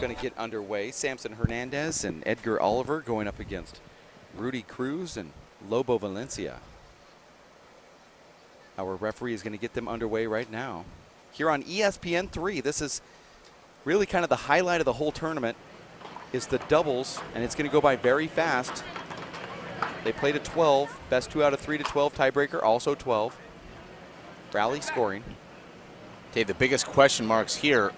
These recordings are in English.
going to get underway. Samson Hernandez and Edgar Olivar going up against Rudy Cruz and Lobo Valencia. Our referee is going to get them underway right now. Here on ESPN 3, this is really kind of the highlight of the whole tournament, is the doubles, and it's going to go by very fast. They played at 12, best 2 out of 3 to 12, tiebreaker also 12. Rally scoring. Dave, the biggest question marks here,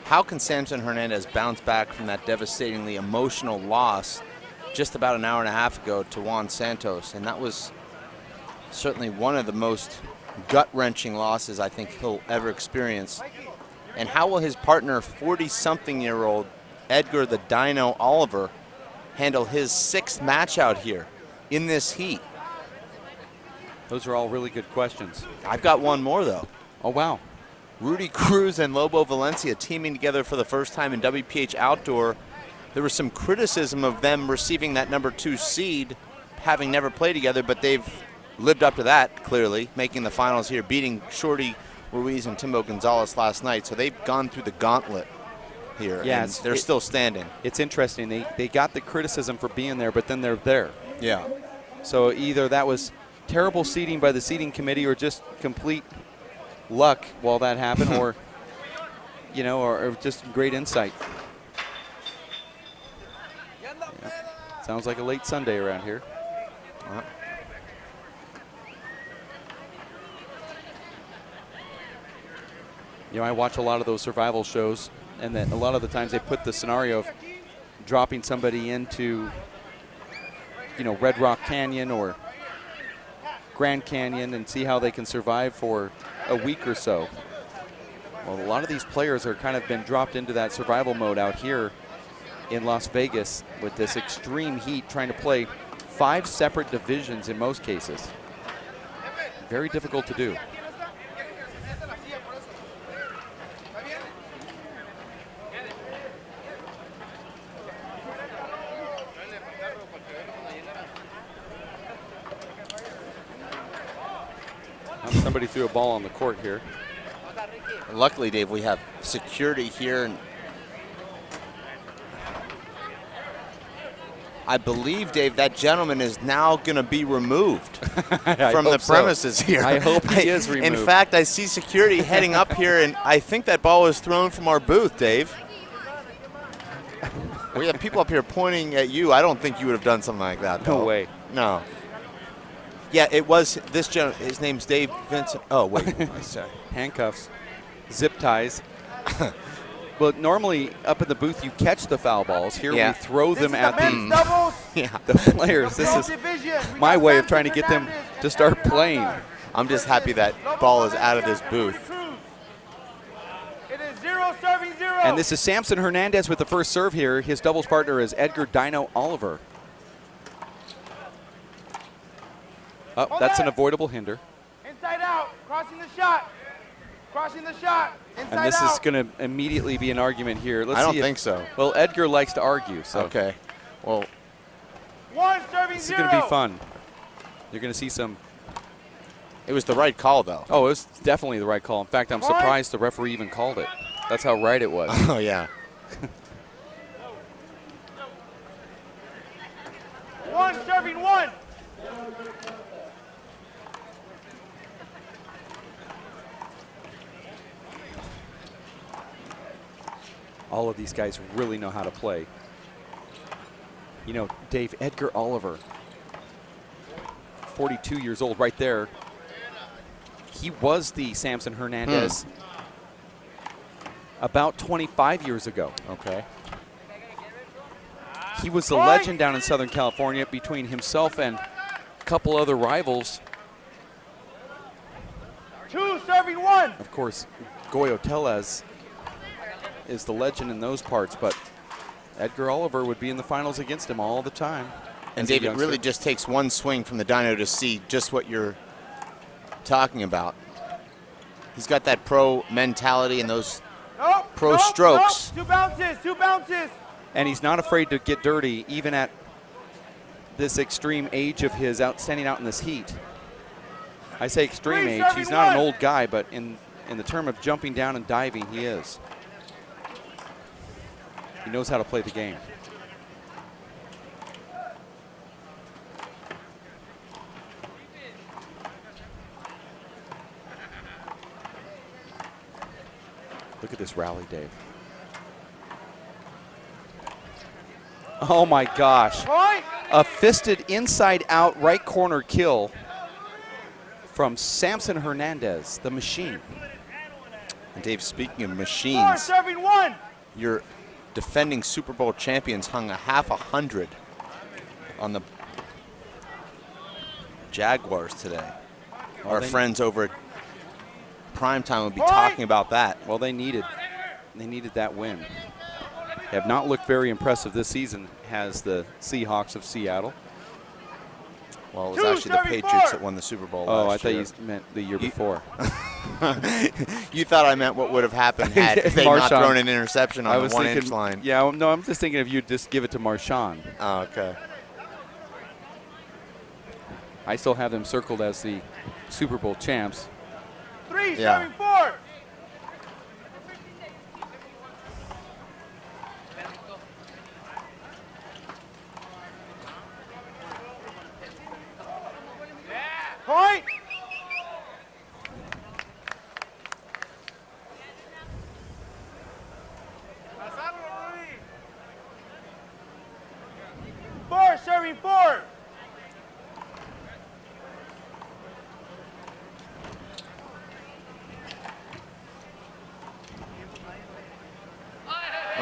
how can Samson Hernandez bounce back from that devastatingly emotional loss just about an hour and a half ago to Juan Santos? And that was certainly one of the most gut-wrenching losses I think he'll ever experience. And how will his partner, 40-something-year-old Edgar the Dino Olivar, handle his 6th match out here in this heat? Those are all really good questions. I've got one more, though. Oh, wow. Rudy Cruz and Lobo Valencia teaming together for the first time in WPH Outdoor. There was some criticism of them receiving that number 2 seed, having never played together, but they've lived up to that, clearly, making the finals here, beating Shorty Ruiz and Timbo Gonzalez last night. So they've gone through the gauntlet here, and they're still standing. It's interesting. They got the criticism for being there, but then they're there. Yeah. So either that was terrible seeding by the seeding committee or just complete luck while that happened, or, you know, or just great insight. Yeah. Sounds like a late Sunday around here. You know, I watch a lot of those survival shows, and that a lot of the times they put the scenario of dropping somebody into, you know, Red Rock Canyon or Grand Canyon and see how they can survive for a week or so. Well, a lot of these players are kind of been dropped into that survival mode out here in Las Vegas with this extreme heat, trying to play 5 separate divisions in most cases. Very difficult to do. Somebody threw a ball on the court here. Luckily, Dave, we have security here, and I believe, Dave, that gentleman is now going to be removed from the premises here. I hope he is removed. In fact, I see security heading up here, and I think that ball was thrown from our booth, Dave. We have people up here pointing at you. I don't think you would have done something like that, though. No way. No. Yeah, it was this gentleman. His name's Dave Vincent. Oh, wait. Sorry. Handcuffs, zip ties. Well, normally up in the booth you catch the foul balls. Here we throw them at the players. This is my way of trying to get them to start playing. I'm just happy that ball is out of this booth. It is 0-0. And this is Samson Hernandez with the first serve here. His doubles partner is Edgar Dino Olivar. Oh, that's an avoidable hinder. Inside out, crossing the shot. Crossing the shot. Inside and this out. is going to immediately be an argument here. Let's I don't see think so. Well, Edgar likes to argue. So. Okay. Well, this is going to be fun. You're going to see some. It was the right call, though. Oh, it was definitely the right call. In fact, I'm surprised the referee even called it. That's how right it was. Oh, yeah. Serving one. All of these guys really know how to play. You know, Dave, Edgar Olivar, 42 years old right there. He was the Samson Hernandez about 25 years ago. Okay. He was the legend down in Southern California between himself and a couple other rivals. 2-1. Of course, Goyo Tellez is the legend in those parts, but Edgar Olivar would be in the finals against him all the time. And Dave, it really just takes one swing from the Dino to see just what you're talking about. He's got that pro mentality and those pro strokes. Two bounces. And he's not afraid to get dirty, even at this extreme age of his, standing out in this heat. I say extreme age. He's not an old guy, but in the term of jumping down and diving, he is. He knows how to play the game. Look at this rally, Dave. Oh my gosh. A fisted inside out right corner kill from Samson Hernandez, the machine. And Dave, speaking of machines, serving one. your defending Super Bowl champions hung a half 100 on the Jaguars today. Well, Our friends over at Primetime would be talking about that. Well, they needed that win. They have not looked very impressive this season, has the Seahawks of Seattle. Well, it was actually the Patriots that won the Super Bowl last year. I thought you meant the year before. You thought I meant what would have happened had they not thrown an interception on the 1 inch line. Yeah, no, I'm just thinking if you just give it to Marshawn. Oh, okay. I still have them circled as the Super Bowl champs. 3 serving 4. Point. Four serving 4.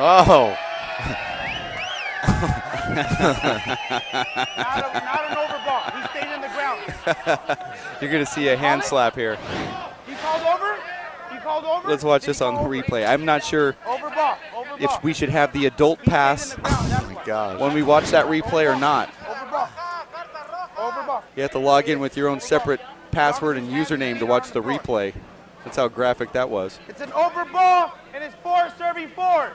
Oh. Not an overball. He stayed in the ground. You're going to see a hand slap here. He called over. He called over. Let's watch this on the replay. I'm not sure Overball. if we should have the adult pass Oh my gosh. when we watch that replay or not. Overball. Overball. You have to log in with your own separate password and username to watch the replay. That's how graphic that was. It's an overball, and it's 4 serving 4.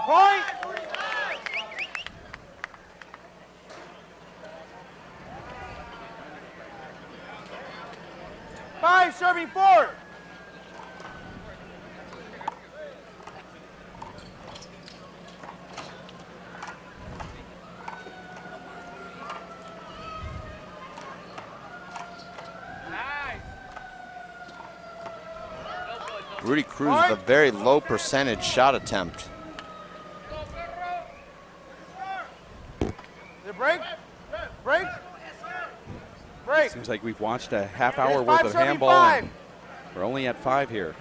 Point. Five serving 4. Rudy Cruz with a very low percentage shot attempt. Break. Break. Break. Seems like we've watched a half hour It's worth 5 of serving handball. 5. And we're only at 5 here.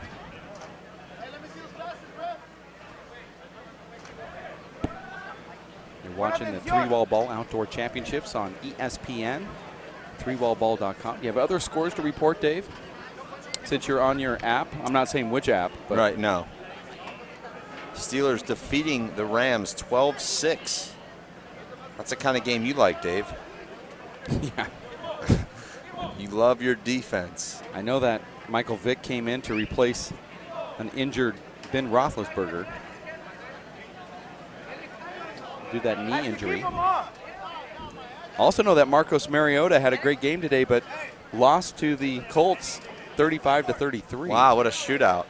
You're watching the Three Wall Ball Outdoor Championships on ESPN, threewallball.com. You have other scores to report, Dave? Since you're on your app. I'm not saying which app. But Right, no. Steelers defeating the Rams 12-6. That's the kind of game you like, Dave. Yeah. You love your defense. I know that Michael Vick came in to replace an injured Ben Roethlisberger due to that knee injury. Also know that Marcos Mariota had a great game today, but lost to the Colts 35-33. Wow, what a shootout.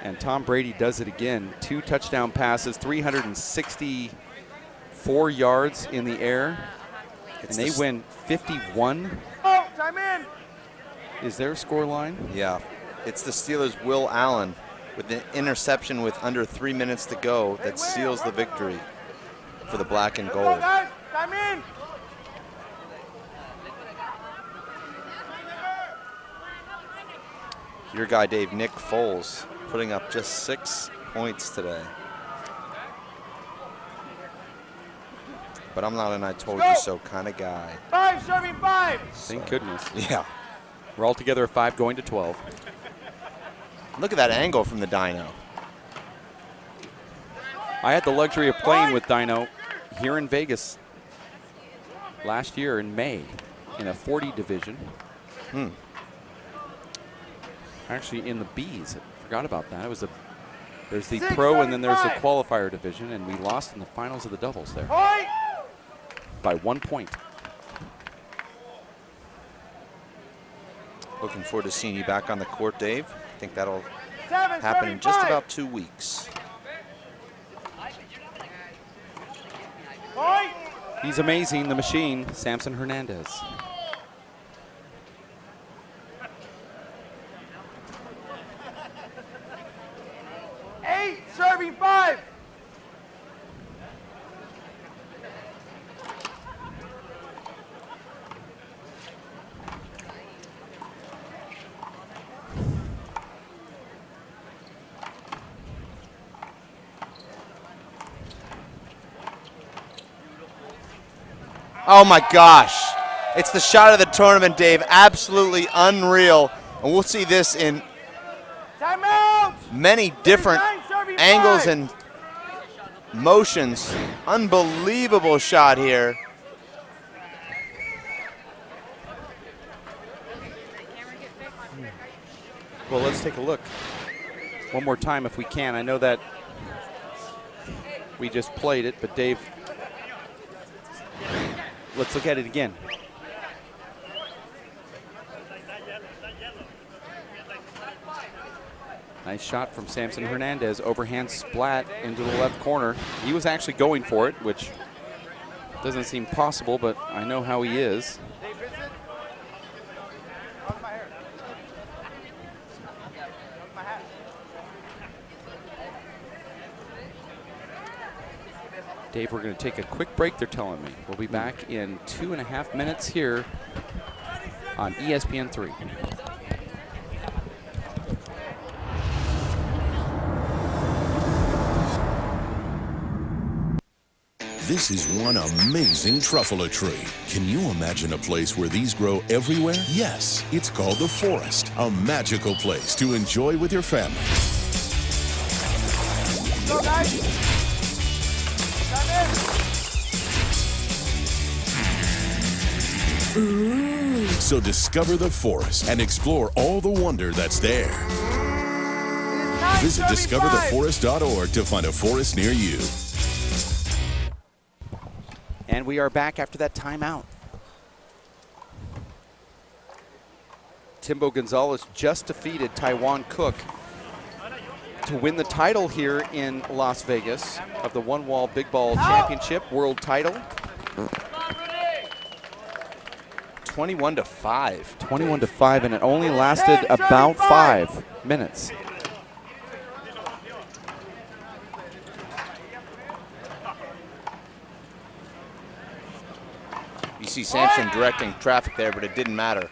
And Tom Brady does it again. 2 touchdown passes, 364 yards in the air. And they win 51. Oh, time in. Is their score line? Yeah. It's the Steelers' Will Allen with an interception with under 3 minutes to go that seals the victory for the black and Let's go, gold. guys. Time in. Your guy, Dave, Nick Foles, putting up just 6 points today. But I'm not an I told you so kind of guy. 5 serving 5. Thank goodness. Yeah. We're all together at 5 going to 12. Look at that angle from the dyno. I had the luxury of playing with Dino here in Vegas last year in May in a 40 division. Actually in the Bs. I forgot about that. It was a There's the pro and then there's the qualifier division, and we lost in the finals of the doubles there by 1 point. Looking forward to seeing you back on the court, Dave. I think that'll happen in just about 2 weeks. He's amazing, the machine, Samson Hernandez. 8, serving 5. Oh my gosh. It's the shot of the tournament, Dave. Absolutely unreal. And we'll see this in many different angles and motions. Unbelievable shot here. Well, let's take a look one more time if we can. I know that we just played it, but Dave, let's look at it again. Nice shot from Samson Hernandez, overhand splat into the left corner. He was actually going for it, which doesn't seem possible, but I know how he is. Dave, we're going to take a quick break, they're telling me. We'll be back in 2.5 minutes here on ESPN 3. This is one amazing truffula tree. Can you imagine a place where these grow everywhere? Yes, it's called the forest, a magical place to enjoy with your family. Go, guys. Ooh. So discover the forest and explore all the wonder that's there. Visit discovertheforest.org to find a forest near you. And we are back after that timeout. Timbo Gonzalez just defeated Taiwan Cook to win the title here in Las Vegas of the one-wall big ball championship world title. 21-5. 21-5, and it only lasted about 5 minutes. You see Samson directing traffic there, but it didn't matter.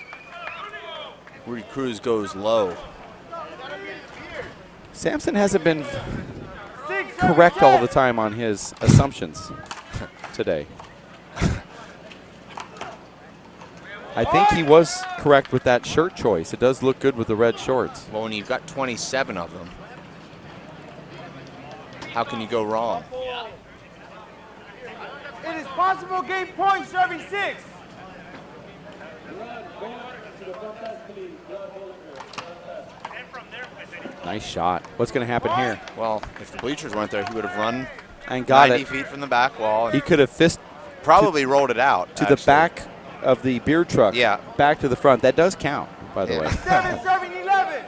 Cruz goes low. Samson hasn't been correct all the time on his assumptions today. I think he was correct with that shirt choice. It does look good with the red shorts. Well, when you've got 27 of them, how can you go wrong? It is possible game point, serving 6. Nice shot. What's going to happen here? Well, if the bleachers weren't there, he would have run and got 90 it. feet from the back wall. He could have probably rolled it out to the back of the beer truck. Yeah. Back to the front. That does count, by the way. 7, serving 11.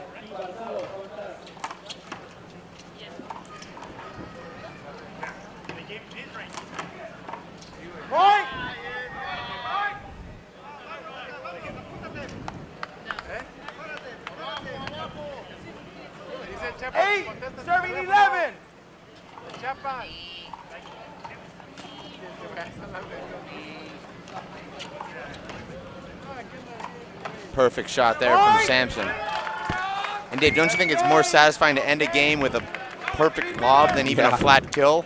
Point. 8, serving 11. Perfect shot there from Samson. And Dave, don't you think it's more satisfying to end a game with a perfect lob than even a flat kill?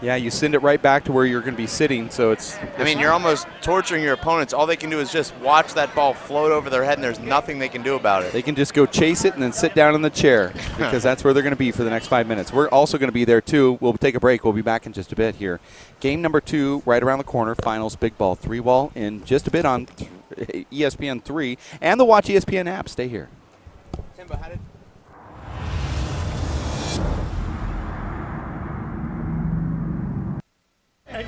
Yeah, you send it right back to where you're going to be sitting, so it's... I mean, you're almost torturing your opponents. All they can do is just watch that ball float over their head, and there's nothing they can do about it. They can just go chase it and then sit down in the chair because that's where they're going to be for the next 5 minutes. We're also going to be there, too. We'll take a break. We'll be back in just a bit here. Game number 2 right around the corner, finals big ball 3-wall in just a bit on ESPN 3 and the Watch ESPN app. Stay here. Timbo, how did...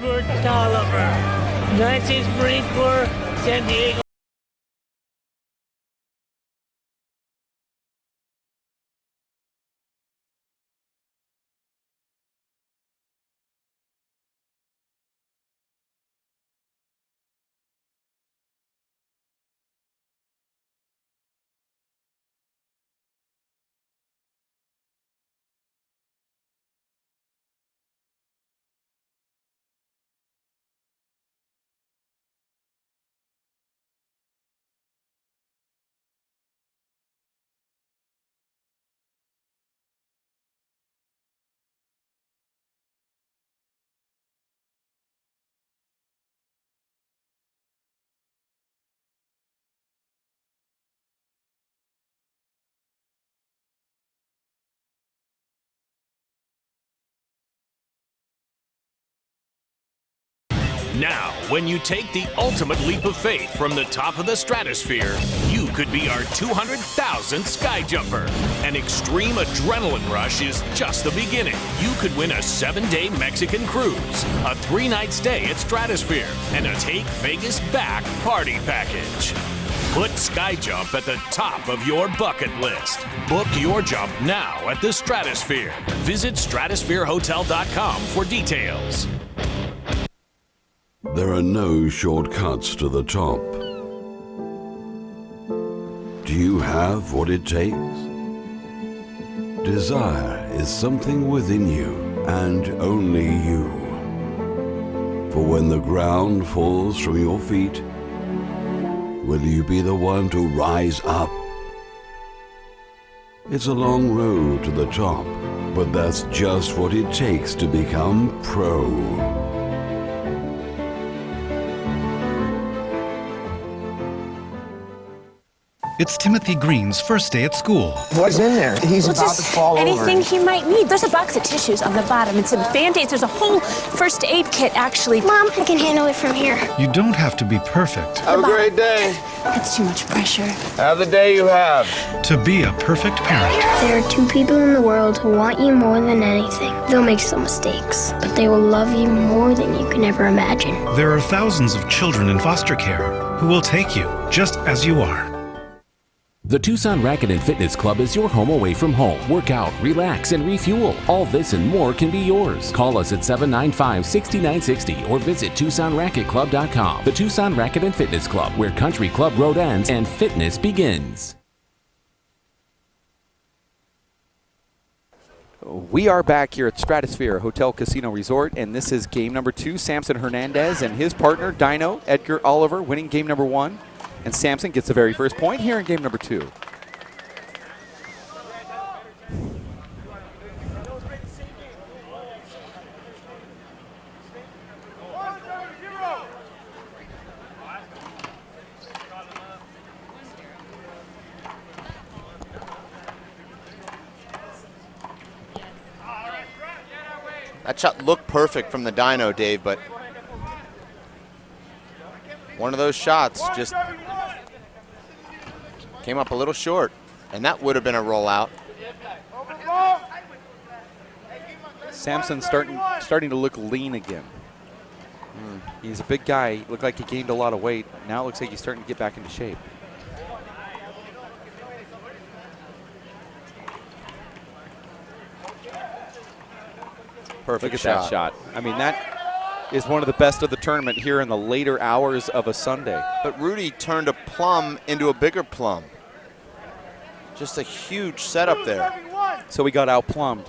Edward Olivar, United States Marine Corps, San Diego. Now, when you take the ultimate leap of faith from the top of the stratosphere, you could be our 200,000th sky jumper. An extreme adrenaline rush is just the beginning. You could win a 7-day Mexican cruise, a 3-night stay at Stratosphere, and a Take Vegas Back party package. Put Sky Jump at the top of your bucket list. Book your jump now at the Stratosphere. Visit stratospherehotel.com for details. There are no shortcuts to the top. Do you have what it takes? Desire is something within you and only you. For when the ground falls from your feet, will you be the one to rise up? It's a long road to the top, but that's just what it takes to become pro. It's Timothy Green's first day at school. What's in there? He's about to fall over. Anything he might need. There's a box of tissues on the bottom and some Band-Aids. There's a whole first aid kit, actually. Mom, I can handle it from here. You don't have to be perfect Have a great day. That's too much pressure. Have the day you have. to be a perfect parent. There are 2 people in the world who want you more than anything. They'll make some mistakes, but they will love you more than you can ever imagine. There are thousands of children in foster care who will take you just as you are. The Tucson Racket and Fitness Club is your home away from home. Work out, relax, and refuel. All this and more can be yours. Call us at 795-6960 or visit TucsonRacketClub.com. The Tucson Racket and Fitness Club, where Country Club Road ends and fitness begins. We are back here at Stratosphere Hotel Casino Resort, and this is game number 2. Samson Hernandez and his partner, Dino Edgar Olivar, winning game number 1. And Samson gets the very first point here in game number 2. That shot looked perfect from the Dino, Dave, but one of those shots just came up a little short, and that would have been a rollout. Samson's starting to look lean again. He's a big guy. He looked like he gained a lot of weight. Now it looks like he's starting to get back into shape. Perfect Look at that shot. I mean, that is one of the best of the tournament here in the later hours of a Sunday. But Rudy turned a plum into a bigger plum. Just a huge setup there. So we got outplumbed.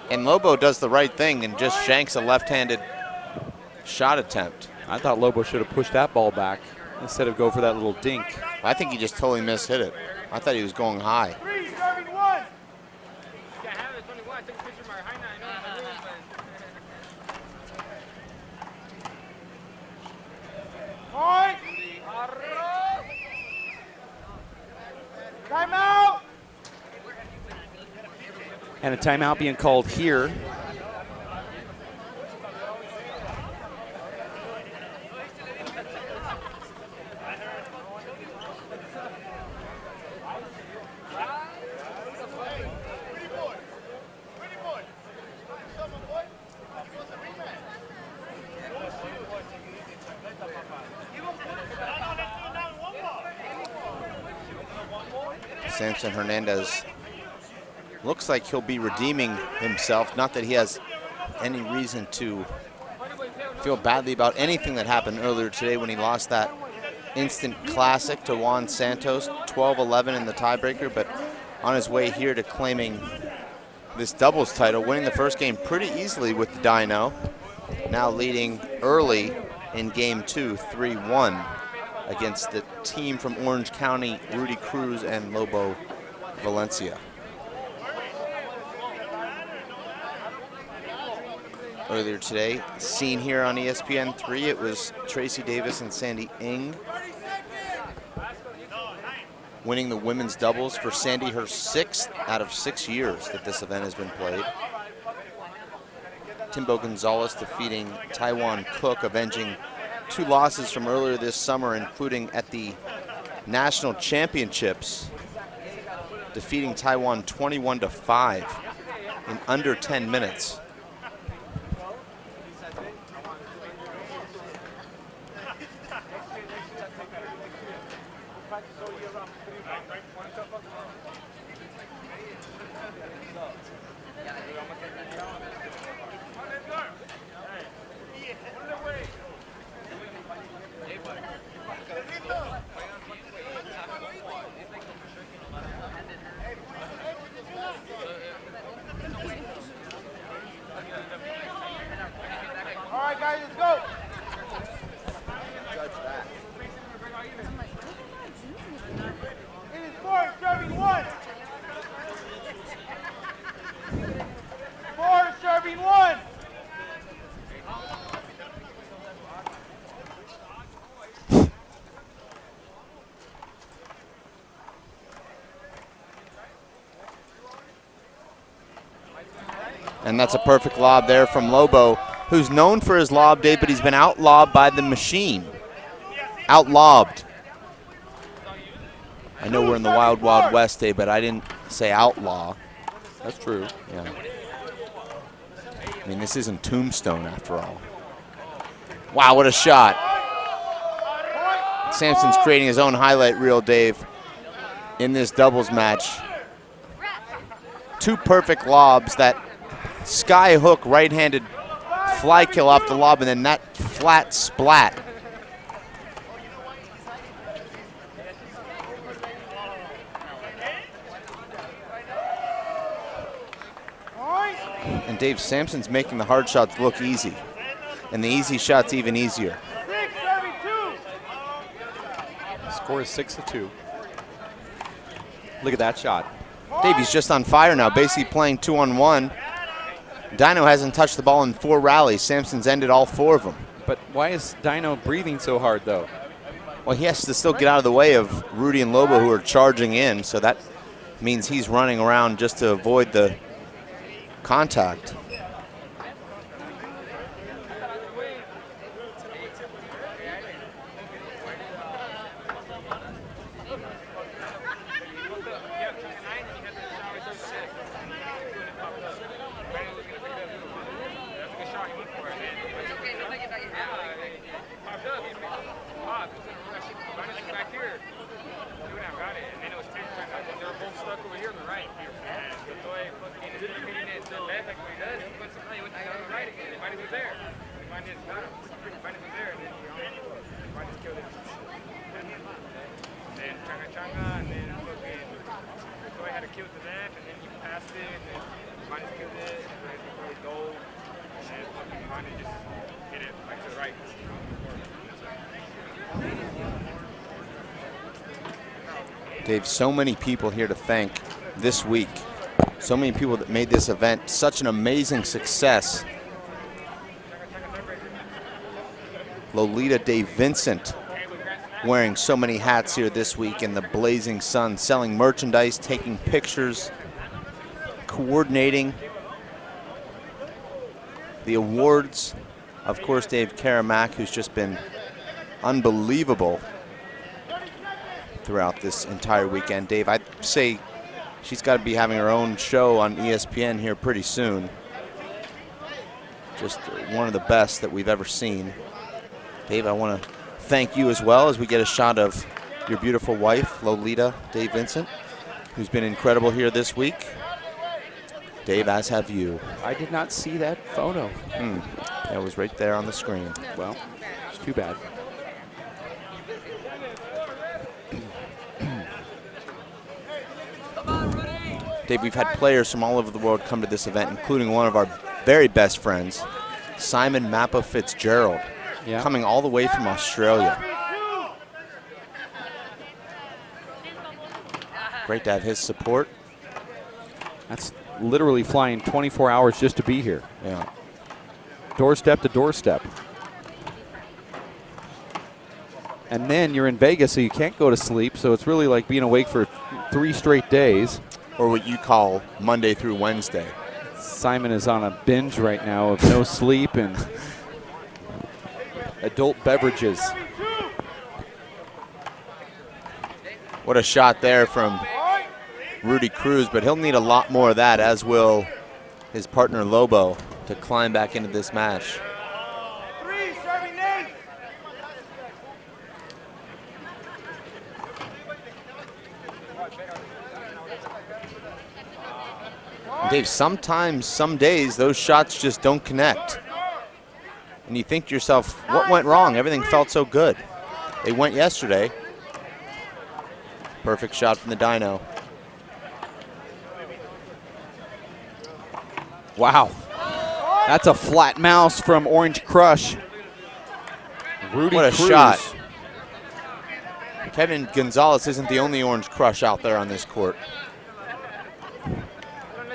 And Lobo does the right thing and just shanks a left-handed shot attempt. I thought Lobo should have pushed that ball back instead of go for that little dink. I think he just totally mishit it. I thought he was going high. Timeout. And a timeout being called here. Samson Hernandez looks like he'll be redeeming himself. Not that he has any reason to feel badly about anything that happened earlier today when he lost that instant classic to Juan Santos, 12-11 in the tiebreaker, but on his way here to claiming this doubles title, winning the first game pretty easily with the Dino, now leading early in game 2, 3-1 against the team from Orange County, Rudy Cruz and Lobo Valencia. Earlier today, seen here on ESPN3, it was Tracy Davis and Sandy Ng winning the women's doubles. For Sandy, her 6th out of 6 years that this event has been played. Timbo Gonzalez defeating Taiwan Cook, avenging 2 losses from earlier this summer, including at the National Championships, defeating Taiwan 21-5 in under 10 minutes. All right, guys, let's go. It is 4 serving 1. 4 serving 1. And that's a perfect lob there from Lobo, who's known for his lob, Dave, but he's been out-lobbed by the machine. Out-lobbed. I know we're in the Wild Wild West, Dave, but I didn't say outlaw. That's true. Yeah. I mean, this isn't Tombstone after all. Wow, what a shot. Sampson's creating his own highlight reel, Dave, in this doubles match. 2 perfect lobs, that sky hook right-handed fly kill off the lob, and then that flat splat. And Dave, Sampson's making the hard shots look easy, and the easy shots even easier. The score is 6-2. Look at that shot. Dave, he's just on fire now, basically playing 2-on-1. Dino hasn't touched the ball in 4 rallies. Sampson's ended all 4 of them. But why is Dino breathing so hard, though? Well, he has to still get out of the way of Rudy and Lobo, who are charging in, so that means he's running around just to avoid the contact. Dave, so many people here to thank this week. So many people that made this event such an amazing success. Lolita Day Vincent wearing so many hats here this week in the blazing sun, selling merchandise, taking pictures, coordinating the awards. Of course, Dave Karamak, who's just been unbelievable throughout this entire weekend. Dave, I'd say she's got to be having her own show on ESPN here pretty soon. Just one of the best that we've ever seen. Dave, I want to thank you as well as we get a shot of your beautiful wife, Lolita Day Vincent, who's been incredible here this week. Dave, as have you. I did not see that photo. That was right there on the screen. Well, it's too bad. Dave, we've had players from all over the world come to this event, including one of our very best friends, Simon Mappa Fitzgerald, coming all the way from Australia. Great to have his support. That's literally flying 24 hours just to be here. Yeah. Doorstep to doorstep. And then you're in Vegas, so you can't go to sleep, so it's really like being awake for 3 straight days. Or what you call Monday through Wednesday. Simon is on a binge right now of no sleep and adult beverages. What a shot there from Rudy Cruz, but he'll need a lot more of that, as will his partner Lobo, to climb back into this match. Dave, sometimes, some days, those shots just don't connect. And you think to yourself, what went wrong? Everything felt so good. They went yesterday. Perfect shot from the Dino. Wow. That's a flat mouse from Orange Crush. Rudy What a Cruz. shot. Kevin Gonzalez isn't the only Orange Crush out there on this court.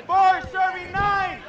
4, serving 9.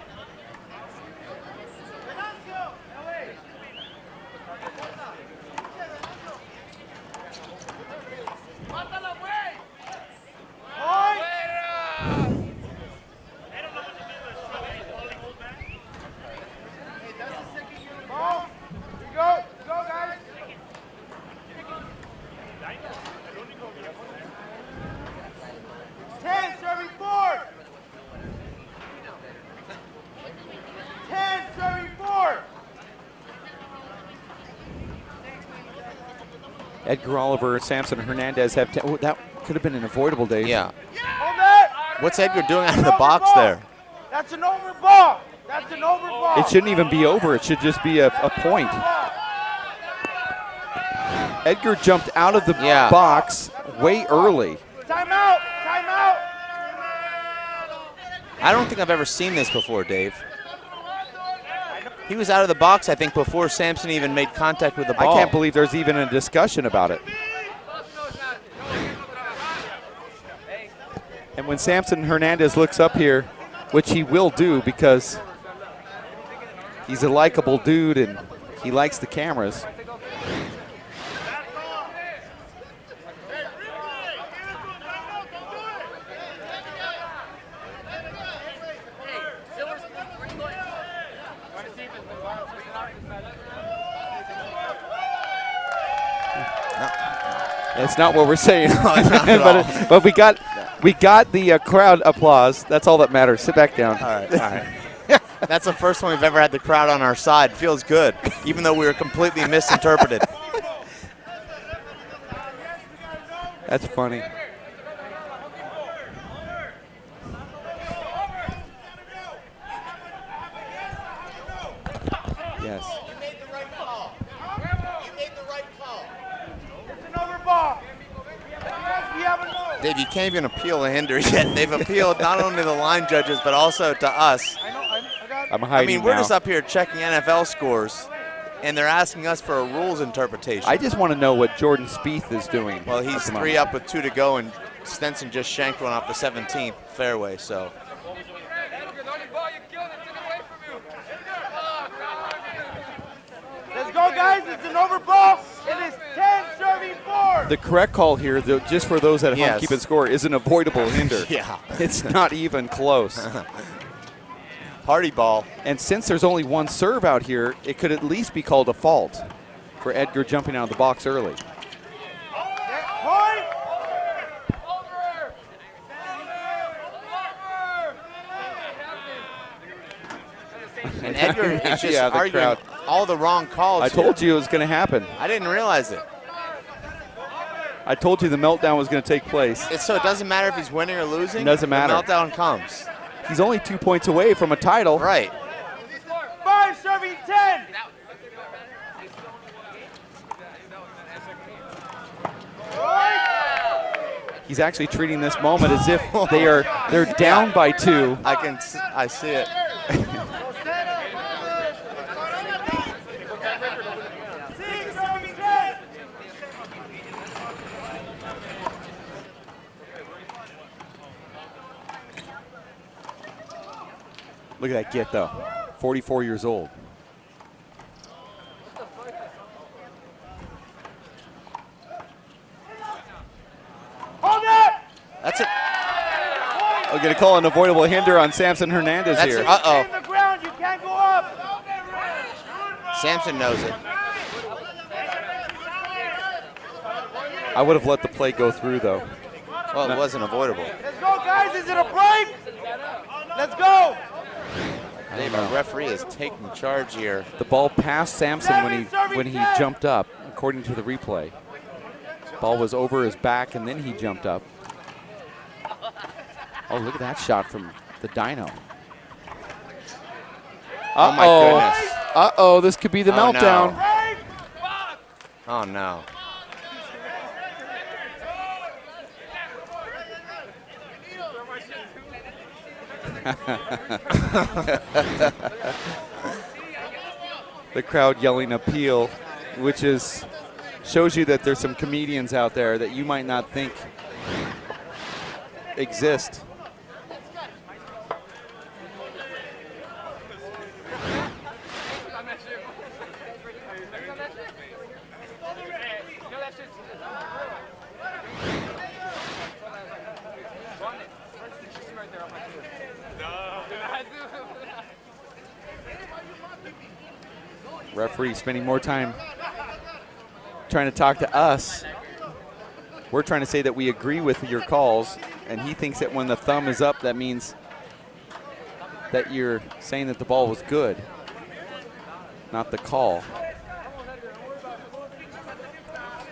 Edgar, Oliver, Samson, Hernandez have. Oh, that could have been an avoidable, Dave. Yeah. Hold that. What's Edgar doing out of the box there? That's an over ball. That's an over ball. It shouldn't even be over. It should just be a point. Edgar jumped out of the box way early. Timeout. Timeout. I don't think I've ever seen this before, Dave. He was out of the box, I think, before Samson even made contact with the ball. I can't believe there's even a discussion about it. And when Samson Hernandez looks up here, which he will do because he's a likable dude and he likes the cameras. That's not what we're saying. but we got the crowd applause. That's all that matters. Sit back down. All right, all right. That's the first one we've ever had the crowd on our side. Feels good, even though we were completely misinterpreted. That's funny. Yes. You made the right call. You made the right call. It's an over ball. We have a no. Dave, you can't even appeal a hinder yet. They've appealed not only to the line judges, but also to us. I'm hiding I mean, we're now. just up here checking NFL scores, and they're asking us for a rules interpretation. I just want to know what Jordan Spieth is doing. Well, he's 3 up with 2 to go, and Stenson just shanked one off the 17th fairway, so. Let's go, guys. It's an over ball. It is 10 serving 4. The correct call here, though, just for those at home keeping score, is an avoidable hinder. Yeah. It's not even close. Party ball. And since there's only one serve out here, it could at least be called a fault for Edgar jumping out of the box early. And Edgar is just arguing all the wrong calls. I told you it was going to happen. I didn't realize it. I told you the meltdown was going to take place. So it doesn't matter if he's winning or losing. It doesn't matter. The meltdown comes. He's only 2 points away from a title. Right. 5 serving 10. He's actually treating this moment as if they're down by 2. I see it. Look at that get though. 44 years old. Hold it! That's it. We're going to call an avoidable hinder on Samson Hernandez here. Uh-oh. Stay in the ground, you can't go up. Samson knows it. I would have let the play go through though. Well, it wasn't avoidable. Let's go, guys. Is it a break? Let's go. The referee is taking charge here. The ball passed Samson when he jumped up, according to the replay. Ball was over his back and then he jumped up. Oh, look at that shot from the Dino. Oh my goodness. Uh-oh, this could be the meltdown. No. Oh no. The crowd yelling appeal, which shows you that there's some comedians out there that you might not think exist. Referee spending more time trying to talk to us. We're trying to say that we agree with your calls, and he thinks that when the thumb is up, that means that you're saying that the ball was good, not the call.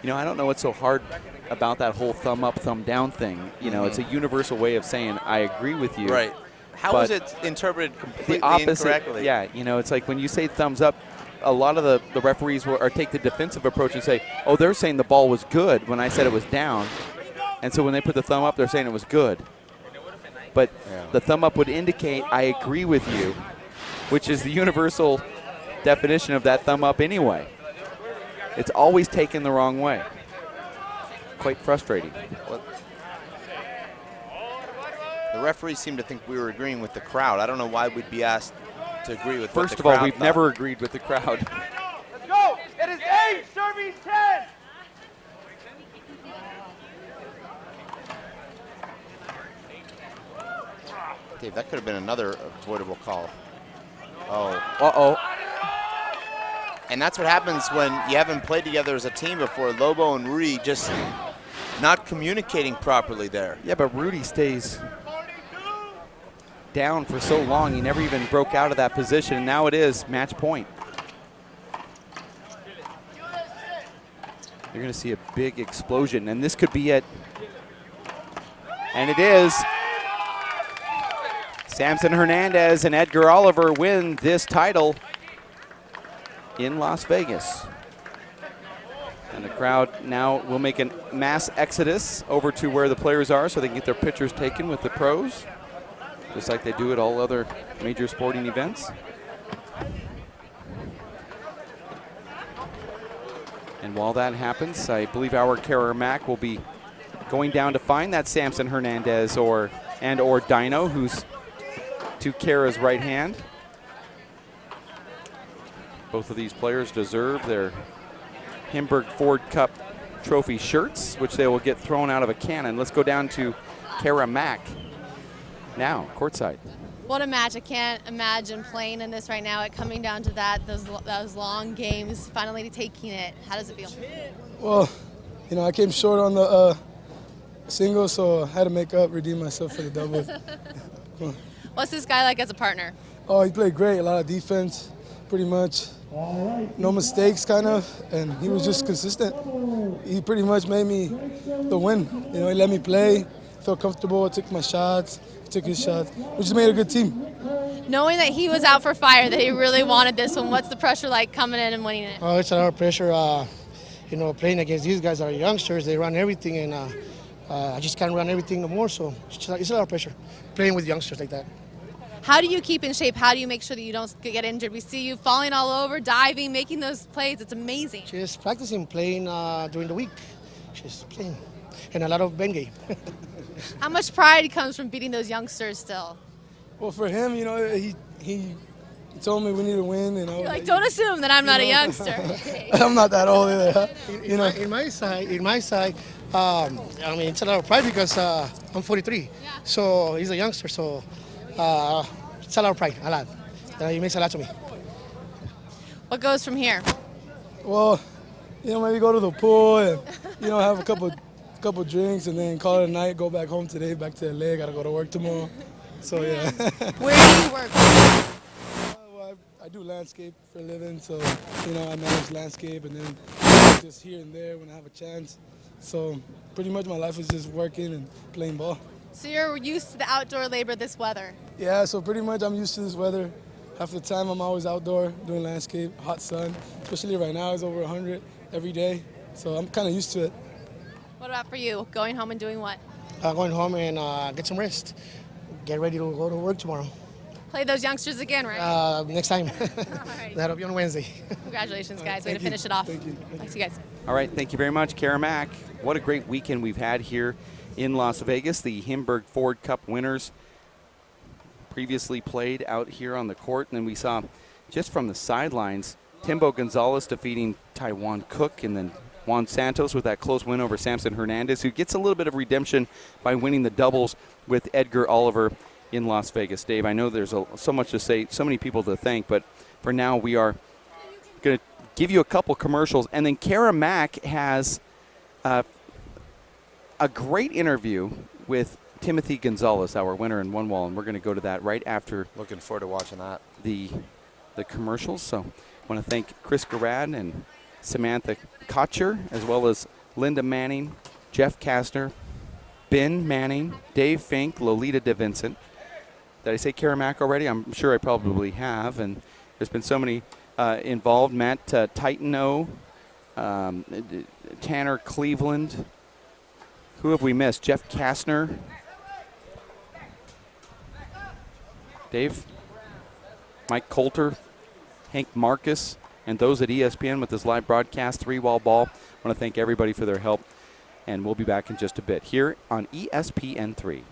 You know, I don't know what's so hard about that whole thumb up, thumb down thing. You know, it's a universal way of saying I agree with you. Right. How was it interpreted completely the opposite, incorrectly? Yeah, you know, it's like when you say thumbs up, a lot of the referees will take the defensive approach and say, oh, they're saying the ball was good when I said it was down. And so when they put the thumb up, they're saying it was good. But the thumb up would indicate I agree with you, which is the universal definition of that thumb up anyway. It's always taken the wrong way. Quite frustrating. The referees seem to think we were agreeing with the crowd. I don't know why we'd be asked to agree with First what of the all, crowd we've thought. never agreed with the crowd. Let's go. It is 8 serving 10. Dave, that could have been another avoidable call. Oh. Uh-oh. And that's what happens when you haven't played together as a team before. Lobo and Rudy just not communicating properly there. Yeah, but Rudy stays down for so long. He never even broke out of that position, and now it is match point. You're going to see a big explosion, and this could be it. And it is. Samson Hernandez and Edgar Olivar win this title in Las Vegas. And the crowd now will make a mass exodus over to where the players are so they can get their pictures taken with the pros, just like they do at all other major sporting events. And while that happens, I believe our Kara Mack will be going down to find that Samson Hernandez or Dino, who's to Kara's right hand. Both of these players deserve their Hamburg Ford Cup trophy shirts, which they will get thrown out of a cannon. Let's go down to Kara Mack now, courtside. What a match. I can't imagine playing in this right now. It coming down to those long games, finally taking it. How does it feel? Well, you know, I came short on the singles, so I had to make up, redeem myself for the doubles. What's this guy like as a partner? Oh, he played great, a lot of defense, pretty much no mistakes, kind of, and he was just consistent. He pretty much made me the win. You know, he let me play, felt comfortable. I took my shots, he took his shots. We just made a good team. Knowing that he was out for fire, that he really wanted this one, what's the pressure like coming in and winning it? Oh, it's a lot of pressure. You know, playing against these guys that are youngsters, they run everything, and I just can't run everything no more. So it's a lot of pressure playing with youngsters like that. How do you keep in shape? How do you make sure that you don't get injured? We see you falling all over, diving, making those plays. It's amazing. Just practicing, playing during the week. Just playing. And a lot of bend game. How much pride comes from beating those youngsters still? Well, for him, you know, he told me we need to win. And You're like, don't assume that I'm not a youngster. I'm not that old either. You know, in my side, I mean, it's a lot of pride because I'm 43. Yeah. So he's a youngster, so it's a lot of pride, a lot. He makes a lot to me. What goes from here? Well, you know, maybe go to the pool and, you know, have a couple drinks and then call it a night, go back home today, back to LA, gotta go to work tomorrow. So, yeah. Where do you work? Well, I do landscape for a living, so, you know, I manage landscape and then just here and there when I have a chance. So pretty much my life is just working and playing ball. So you're used to the outdoor labor, this weather? Yeah, so pretty much I'm used to this weather. Half the time I'm always outdoor doing landscape, hot sun, especially right now it's over 100 every day. So I'm kind of used to it. What about for you? Going home and doing what? Going home and get some rest. Get ready to go to work tomorrow. Play those youngsters again, right? Next time. Right. That'll be on Wednesday. Congratulations, guys. Way to finish it off. Thank you. Thanks, you guys. All right, thank you very much, Kara Mack. What a great weekend we've had here in Las Vegas. The Hinberg Ford Cup winners previously played out here on the court, and then we saw just from the sidelines, Timbo Gonzalez defeating Taiwan Cook, and then Juan Santos with that close win over Samson Hernandez, who gets a little bit of redemption by winning the doubles with Edgar Olivar in Las Vegas. Dave, I know there's so much to say, so many people to thank, but for now we are going to give you a couple commercials, and then Kara Mack has a great interview with Timothy Gonzalez, our winner in one wall, and we're going to go to that right after. Looking forward to watching that. The commercials. So I want to thank Chris Garad and Samantha Kocher, as well as Linda Manning, Jeff Kastner, Ben Manning, Dave Fink, Lolita DeVincent. Did I say Kara Mack already? I'm sure I probably have. And there's been so many involved. Matt Titano, Tanner Cleveland. Who have we missed? Jeff Kastner. Dave? Mike Coulter, Hank Marcus, and those at ESPN with this live broadcast, Three-Wall Ball. I want to thank everybody for their help, and we'll be back in just a bit here on ESPN3.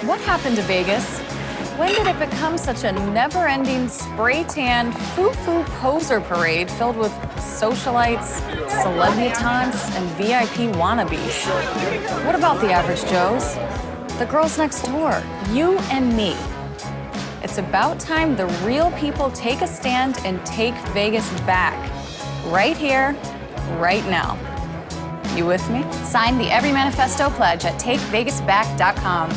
What happened to Vegas? When did it become such a never-ending spray-tanned, foo-foo poser parade filled with socialites, celebutants, and VIP wannabes? What about the average Joes? The girls next door, you and me. It's about time the real people take a stand and take Vegas back. Right here, right now. You with me? Sign the Every Manifesto pledge at takevegasback.com.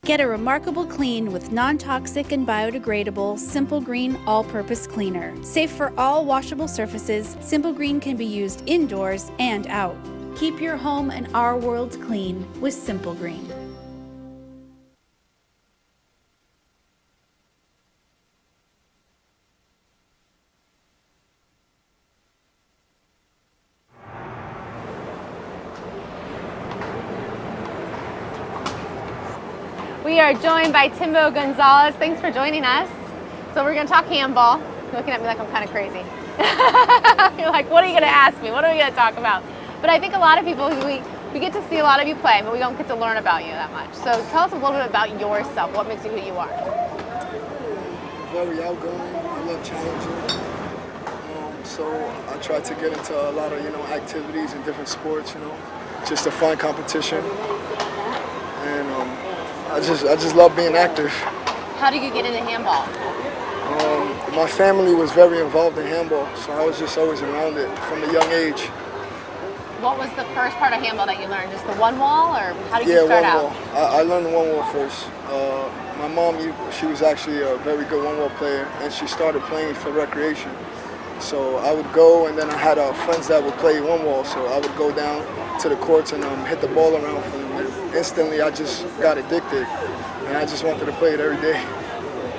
Get a remarkable clean with non-toxic and biodegradable Simple Green all-purpose cleaner. Safe for all washable surfaces, Simple Green can be used indoors and out. Keep your home and our world clean with Simple Green. We are joined by Timbo Gonzalez. Thanks for joining us. So we're going to talk handball. You're looking at me like I'm kind of crazy. You're like, what are you going to ask me? What are we going to talk about? But I think a lot of people, we get to see a lot of you play, but we don't get to learn about you that much. So tell us a little bit about yourself. What makes you who you are? Very outgoing. I love challenging. So I try to get into a lot of, activities and different sports, just a fun competition, and I just love being active. How did you get into handball? My family was very involved in handball, so I was just always around it from a young age. What was the first part of handball that you learned? Just the one wall, or how did Yeah, you start one out? wall. I learned the one wall first. My mom, she was actually a very good one wall player, and she started playing for recreation. So I would go, and then I had friends that would play one wall, so I would go down to the courts and hit the ball around for them. And instantly, I just got addicted, and I just wanted to play it every day.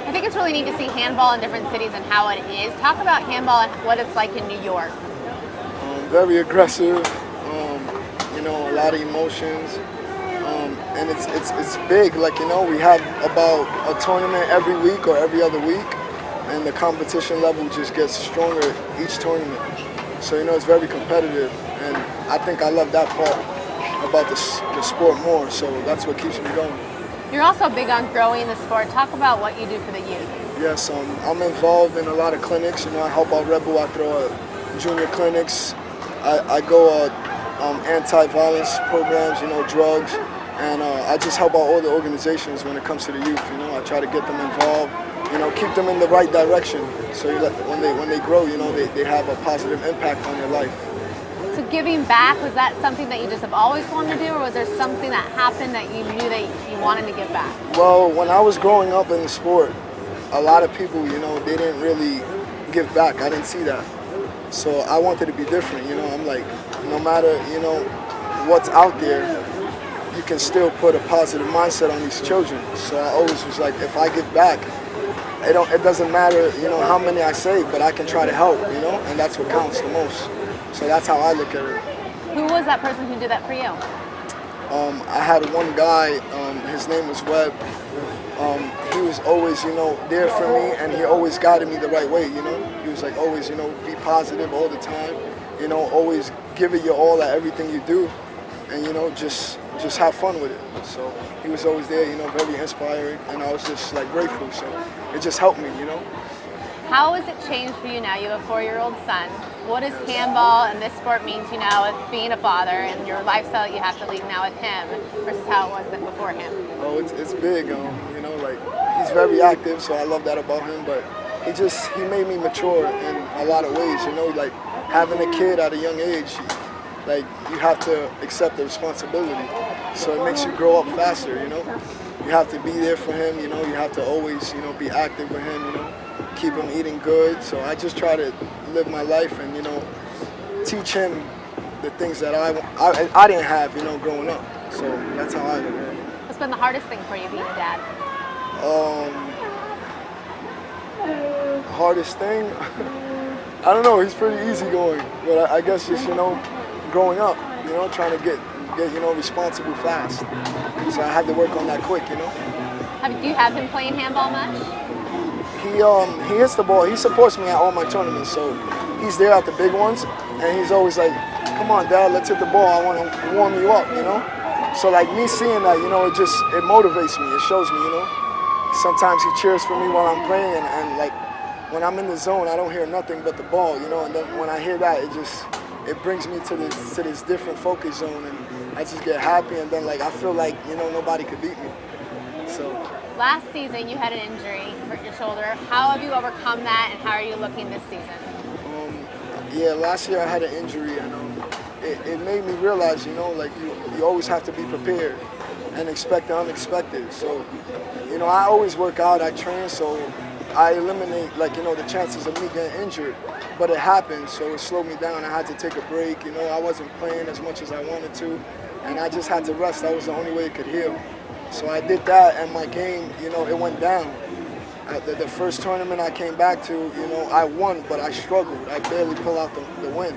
I think it's really neat to see handball in different cities and how it is. Talk about handball and what it's like in New York. Very aggressive, you know, a lot of emotions, and it's big. Like, you know, we have about a tournament every week or every other week, and the competition level just gets stronger each tournament. So, you know, it's very competitive, and I think I love that part about the sport more, so that's what keeps me going. You're also big on growing the sport. Talk about what you do for the youth. Yes, I'm involved in a lot of clinics. You know, I help out Rebel. I throw junior clinics. I go anti-violence programs, you know, drugs, and I just help out all the organizations when it comes to the youth. You know, I try to get them involved, you know, keep them in the right direction, so when they grow, you know, they have a positive impact on their life. So giving back, was that something that you just have always wanted to do, or was there something that happened that you knew that you wanted to give back? Well, when I was growing up in the sport, a lot of people, you know, they didn't really give back. I didn't see that. So I wanted to be different, you know. I'm like, no matter, you know, what's out there, you can still put a positive mindset on these children. So I always was like, if I give back, it doesn't matter, you know, how many I save, but I can try to help, you know, and that's what counts the most. So that's how I look at it. Who was that person who did that for you? I had one guy, his name was Webb. He was always, you know, there for me, and he always guided me the right way, you know. He was like, always, you know, be positive all the time, you know, always give it your all at everything you do, and, you know, just have fun with it. So he was always there, you know, very inspiring, and I was just, like, grateful. So it just helped me, you know. How has it changed for you now? You have a 4-year-old son. What does handball and this sport mean to you now with being a father and your lifestyle that you have to lead now with him versus how it was then before him? Oh, it's big, you know, like, he's very active, so I love that about him, but he made me mature in a lot of ways, you know, like, having a kid at a young age, like, you have to accept the responsibility, so it makes you grow up faster, you know. You have to be there for him, you know, you have to always, you know, be active with him, you know, keep him eating good. So I just try to live my life and, you know, teach him the things that I didn't have, you know, growing up. So that's how I live it. What's been the hardest thing for you being a dad? Hardest thing? I don't know, he's pretty easygoing, but I guess just, you know, growing up, you know, trying to get you know, responsible fast. So I had to work on that quick, you know. Do you have him playing handball much? He hits the ball. He supports me at all my tournaments, so he's there at the big ones, and he's always like, come on, Dad, let's hit the ball. I want to warm you up, you know. So like me seeing that, you know, it motivates me. It shows me, you know. Sometimes he cheers for me while I'm playing, and like when I'm in the zone, I don't hear nothing but the ball, you know. And then when I hear that, it brings me to this different focus zone, and I just get happy, and then like I feel like, you know, nobody could beat me. So last season you had an injury, hurt your shoulder. How have you overcome that, and how are you looking this season? Yeah, last year I had an injury, and it made me realize, you know, like you always have to be prepared and expect the unexpected. So, you know, I always work out, I train, so I eliminate, like, you know, the chances of me getting injured. But it happened, so it slowed me down. I had to take a break, you know, I wasn't playing as much as I wanted to, and I just had to rest. That was the only way it could heal. So I did that, and my game, you know, it went down. The first tournament I came back to, you know, I won, but I struggled. I barely pulled out the win.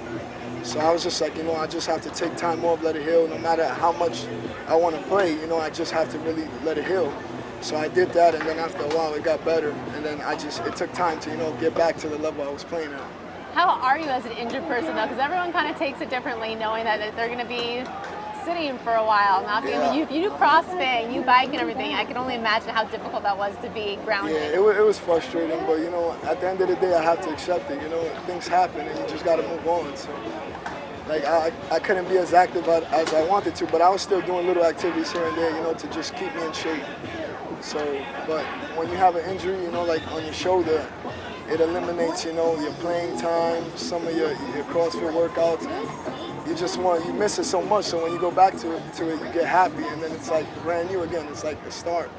So I was just like, you know, I just have to take time off, let it heal. No matter how much I want to play, you know, I just have to really let it heal. So I did that, and then after a while it got better. And then it took time to, you know, get back to the level I was playing at. How are you as an injured person, though? Because everyone kind of takes it differently, knowing that they're going to be sitting for a while, not being able to. If you do CrossFit and you bike and everything, I can only imagine how difficult that was to be grounded. Yeah, it was frustrating, but, you know, at the end of the day, I have to accept it. You know, things happen, and you just got to move on. So like I couldn't be as active as I wanted to, but I was still doing little activities here and there, you know, to just keep me in shape. So, but when you have an injury, you know, like on your shoulder, it eliminates, you know, your playing time, some of your CrossFit workouts. You miss it so much, so when you go back to it, you get happy, and then it's like brand new again. It's like the start.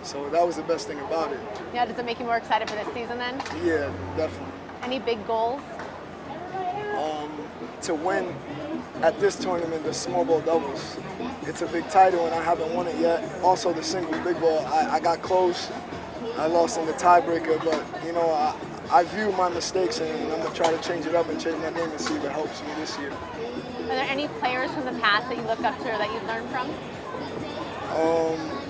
So that was the best thing about it. Yeah, does it make you more excited for this season then? Yeah, definitely. Any big goals? To win at this tournament, the small ball doubles. It's a big title, and I haven't won it yet. Also, the singles big ball, I got close. I lost in the tiebreaker, but you know, I view my mistakes, and I'm gonna try to change it up and change my game and see if it helps me this year. Are there any players from the past that you look up to or that you've learned from?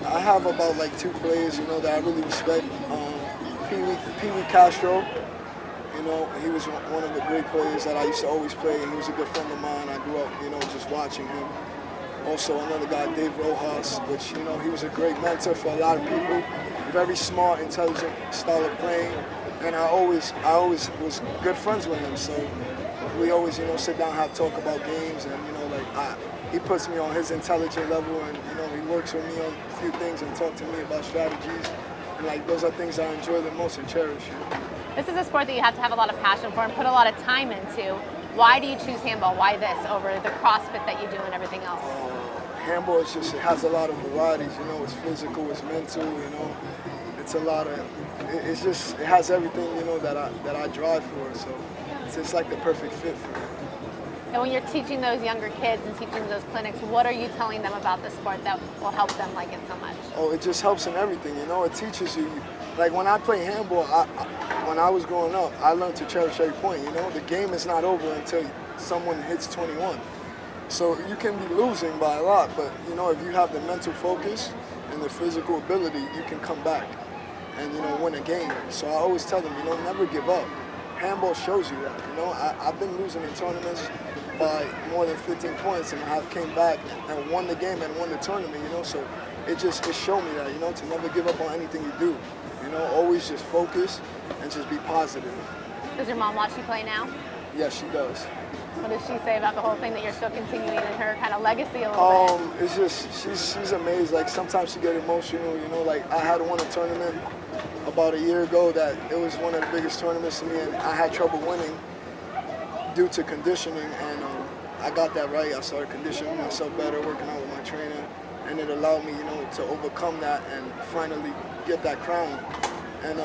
I have about like 2 players, you know, that I really respect. Pee Wee Castro, you know, he was one of the great players that I used to always play. He was a good friend of mine. I grew up, you know, just watching him. Also another guy, Dave Rojas, which, you know, he was a great mentor for a lot of people. Very smart, intelligent style of playing, and I always was good friends with him. So we always, you know, sit down and have talk about games, and you know, like he puts me on his intelligent level, and you know, he works with me on a few things and talk to me about strategies, and like those are things I enjoy the most and cherish. You know? This is a sport that you have to have a lot of passion for and put a lot of time into. Why do you choose handball? Why this over the CrossFit that you do and everything else? Handball is just, it has a lot of varieties, you know, it's physical, it's mental, you know, it's a lot of, it's just, it has everything, you know, that I drive for, so it's just like the perfect fit for me. And when you're teaching those younger kids and teaching those clinics, what are you telling them about the sport that will help them like it so much? Oh, it just helps in everything, you know, it teaches you, like when I play handball, when I was growing up, I learned to cherish every point, you know, the game is not over until someone hits 21. So you can be losing by a lot, but you know, if you have the mental focus and the physical ability, you can come back and, you know, win a game. So I always tell them, you know, never give up. Handball shows you that, you know. I've been losing in tournaments by more than 15 points, and I've came back and won the game and won the tournament, you know. So it showed me that, you know, to never give up on anything you do. You know, always just focus and just be positive. Does your mom watch you play now? Yeah, she does. What does she say about the whole thing that you're still continuing in her kind of legacy a little bit? It's just, she's amazed. Like sometimes she get emotional, you know, like I had won a tournament about a year ago that it was one of the biggest tournaments to me, and I had trouble winning due to conditioning, and I got that right. I started conditioning myself better, working out with my trainer, and it allowed me, you know, to overcome that and finally get that crown. And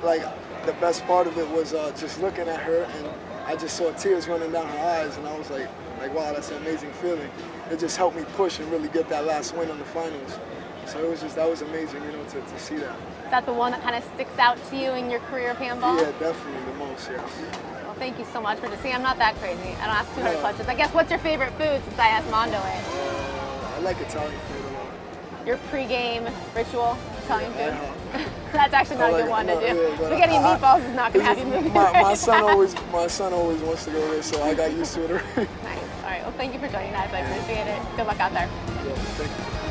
like the best part of it was just looking at her, and I just saw tears running down her eyes, and I was like, wow, that's an amazing feeling. It just helped me push and really get that last win on the finals. So it was just, that was amazing, you know, to see that. Is that the one that kind of sticks out to you in your career of handball? Yeah, definitely the most, yes. Well, thank you so much for just, see, I'm not that crazy. I don't ask too hard questions. I guess, what's your favorite food since I asked Mondo it? I like Italian food a lot. Your pre-game ritual, Italian food? Yeah. That's actually not a good one to do. Yeah, Spaghetti and meatballs is not going to have you moving. My son always wants to go there, so I got used to it already. Nice. All right. Well, thank you for joining us. I appreciate it. Good luck out there. Yeah, thank you.